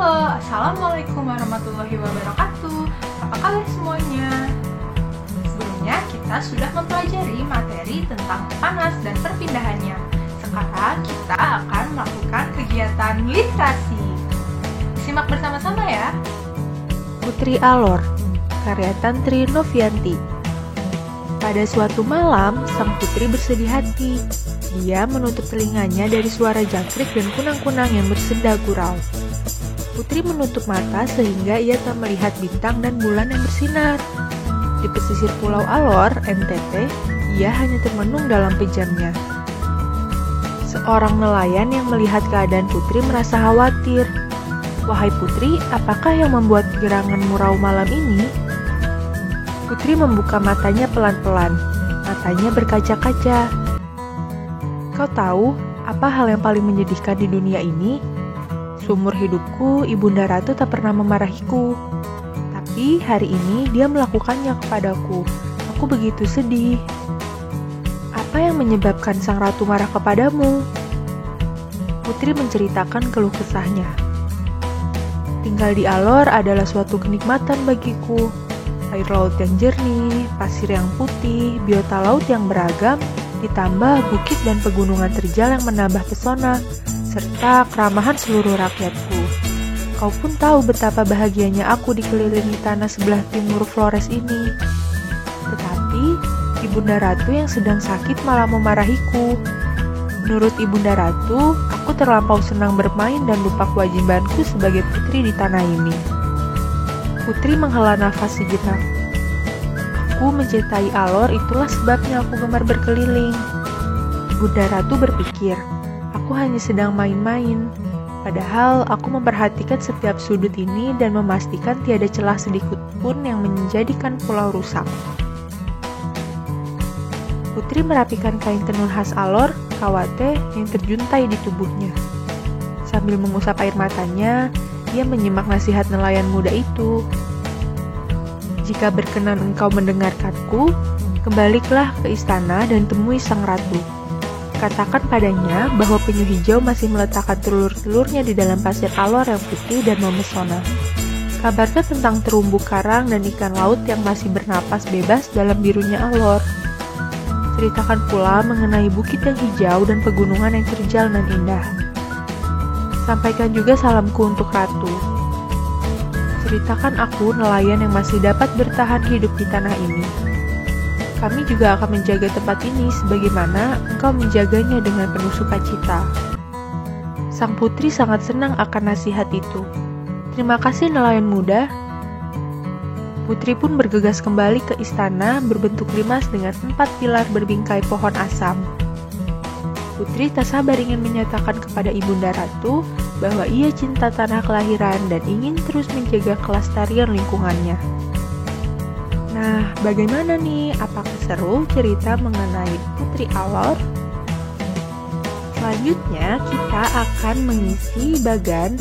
Halo, Assalamualaikum warahmatullahi wabarakatuh. Apa kabar semuanya? Sebelumnya kita sudah mempelajari materi tentang panas dan perpindahannya. Sekarang kita akan melakukan kegiatan literasi. Simak bersama-sama ya. Putri Alor, karya Tantri Novianti. Pada suatu malam, sang putri bersedih hati. Dia menutup telinganya dari suara jangkrik dan kunang-kunang yang bersenda gurau. Putri menutup mata sehingga ia tak melihat bintang dan bulan yang bersinar. Di pesisir Pulau Alor, NTT, ia hanya termenung dalam pejamnya. Seorang nelayan yang melihat keadaan Putri merasa khawatir. "Wahai Putri, apakah yang membuat gerangan murau malam ini?" Putri membuka matanya pelan-pelan. Matanya berkaca-kaca. "Kau tahu apa hal yang paling menyedihkan di dunia ini? Seumur hidupku, Ibunda Ratu tak pernah memarahiku. Tapi hari ini dia melakukannya kepadaku. Aku begitu sedih." "Apa yang menyebabkan sang ratu marah kepadamu?" Putri menceritakan keluh kesahnya. "Tinggal di Alor adalah suatu kenikmatan bagiku. Air laut yang jernih, pasir yang putih, biota laut yang beragam, ditambah bukit dan pegunungan terjal yang menambah pesona, serta keramahan seluruh rakyatku. Kau pun tahu betapa bahagianya aku dikelilingi tanah sebelah timur Flores ini. Tetapi, Ibunda Ratu yang sedang sakit malah memarahiku. Menurut Ibunda Ratu, aku terlampau senang bermain dan lupa kewajibanku sebagai putri di tanah ini." Putri menghela nafas sejenak. "Aku mencintai Alor, itulah sebabnya aku gemar berkeliling." Ibunda Ratu berpikir, "Aku hanya sedang main-main. Padahal aku memperhatikan setiap sudut ini dan memastikan tiada celah sedikit pun yang menjadikan pulau rusak." Putri merapikan kain tenun khas Alor, kawate, yang terjuntai di tubuhnya. Sambil mengusap air matanya, dia menyimak nasihat nelayan muda itu. "Jika berkenan engkau mendengarkanku, kembaliklah ke istana dan temui sang ratu. Katakan padanya bahwa penyu hijau masih meletakkan telur-telurnya di dalam pasir Alor yang putih dan memesona. Kabarkan tentang terumbu karang dan ikan laut yang masih bernapas bebas dalam birunya Alor. Ceritakan pula mengenai bukit yang hijau dan pegunungan yang terjal dan indah. Sampaikan juga salamku untuk ratu. Ceritakan aku nelayan yang masih dapat bertahan hidup di tanah ini. Kami juga akan menjaga tempat ini sebagaimana engkau menjaganya dengan penuh sukacita." Sang putri sangat senang akan nasihat itu. "Terima kasih nelayan muda." Putri pun bergegas kembali ke istana berbentuk limas dengan 4 pilar berbingkai pohon asam. Putri tak sabar ingin menyatakan kepada Ibunda Ratu bahwa ia cinta tanah kelahiran dan ingin terus menjaga kelestarian lingkungannya. Nah, bagaimana nih? Apakah seru cerita mengenai Putri Alor? Selanjutnya, kita akan mengisi bagan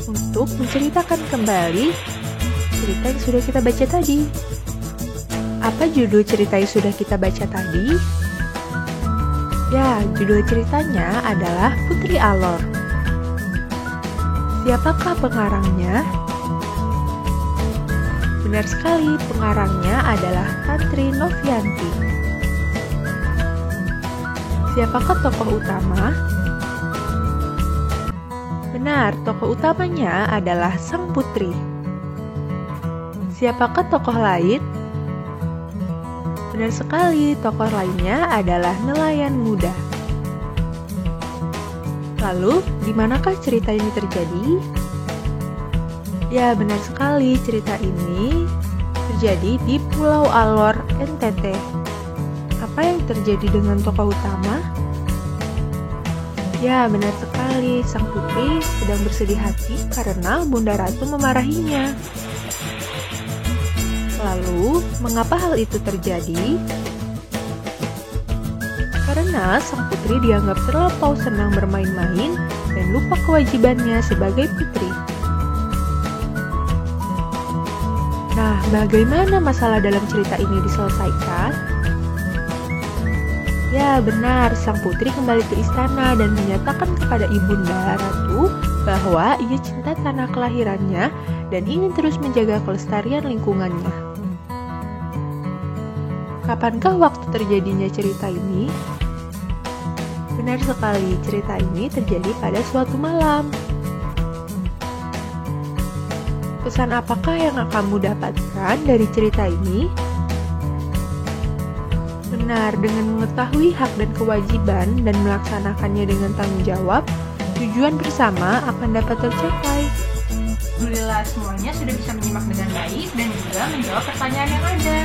untuk menceritakan kembali cerita yang sudah kita baca tadi. Apa judul cerita yang sudah kita baca tadi? Ya, judul ceritanya adalah Putri Alor. Siapakah pengarangnya? Benar sekali, pengarangnya adalah Tantri Novianti. Siapakah tokoh utama? Benar, tokoh utamanya adalah sang putri. Siapakah tokoh lain? Benar sekali, tokoh lainnya adalah nelayan muda. Lalu, di manakah cerita ini terjadi? Ya, benar sekali, cerita ini terjadi di Pulau Alor, NTT. Apa yang terjadi dengan tokoh utama? Ya, benar sekali, sang putri sedang bersedih hati karena Bunda Ratu memarahinya. Lalu, mengapa hal itu terjadi? Karena sang putri dianggap terlampau senang bermain-main dan lupa kewajibannya sebagai putri. Nah, bagaimana masalah dalam cerita ini diselesaikan? Ya, benar, sang putri kembali ke istana dan menyatakan kepada Ibunda Ratu bahwa ia cinta tanah kelahirannya dan ingin terus menjaga kelestarian lingkungannya. Kapankah waktu terjadinya cerita ini? Benar sekali, cerita ini terjadi pada suatu malam. Pesan apakah yang kamu dapatkan dari cerita ini? Benar, dengan mengetahui hak dan kewajiban dan melaksanakannya dengan tanggung jawab, tujuan bersama akan dapat tercapai. Alhamdulillah semuanya sudah bisa menyimak dengan baik dan juga menjawab pertanyaan yang ada.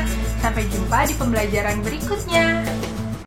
Sampai jumpa di pembelajaran berikutnya.